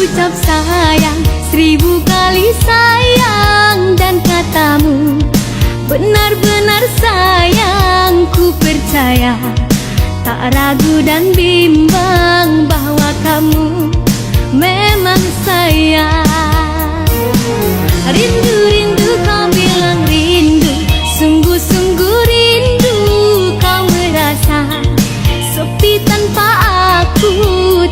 ucap sayang 1000 kali sayang, dan katamu benar-benar sayang. Ku percaya, tak ragu dan bimbang bahwa kamu memang sayang. Rindu-rindu kau bilang rindu, sungguh-sungguh rindu. Kau merasa sepi tanpa aku,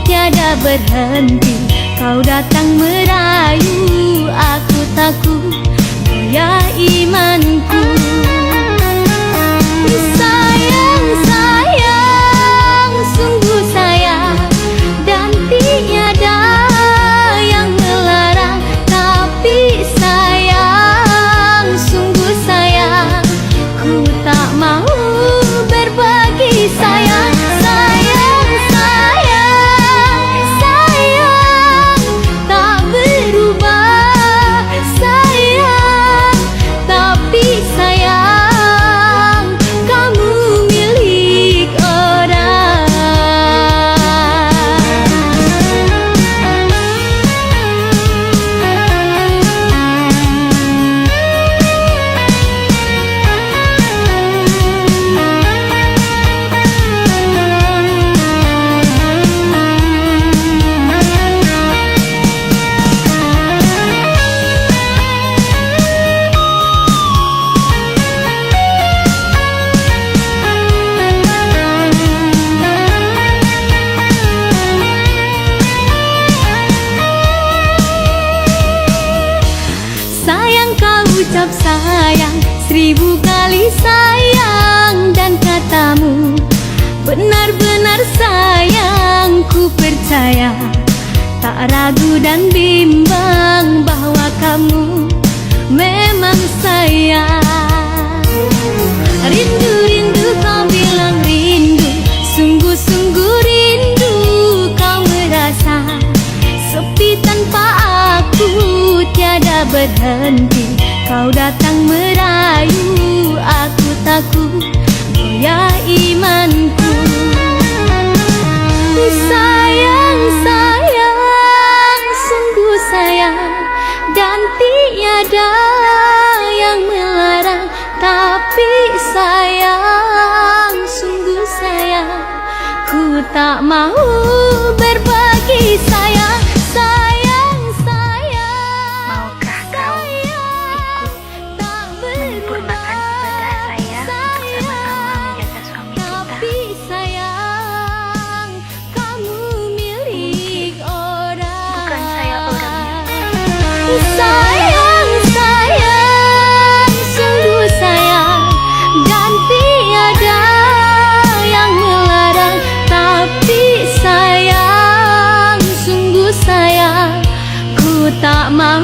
tiada berhenti. Kau datang merayu, aku takut goyah imanku. Sayang, sayang, sungguh sayang, dan tiada yang melarang. Tapi sayang, sungguh sayang, ku tak mau berbagi sayang. Sayang, sayang, sayang, tak berubah. Sayang, tapi sayang, kamu milik orang. Sayang, kau ucap sayang 1000 kali sayang, dan katamu benar-benar sayang. Ku percaya, tak ragu dan bimbang bahwa kamu memang sayang. Rindu-rindu kau bilang rindu, sungguh-sungguh rindu. Kau merasa sepi tanpa aku, tiada berhenti. Kau datang merayu, aku takut goyah imanku. Sayang, sayang, sungguh sayang, dan tiada yang melarang. Tapi sayang, sungguh sayang, ku tak mau berbagi sayang. Sayang, sayang, Maukah kau ikut menyempurnakan ibadah saya untuk sama-sama menjaga suami kita? tapi sayang, kamu milik orang. Bukan saya orangnya. Sayang, sayang, sungguh sayang, dan tiada yang melarang. Tapi sayang, sungguh sayang, ku tak mau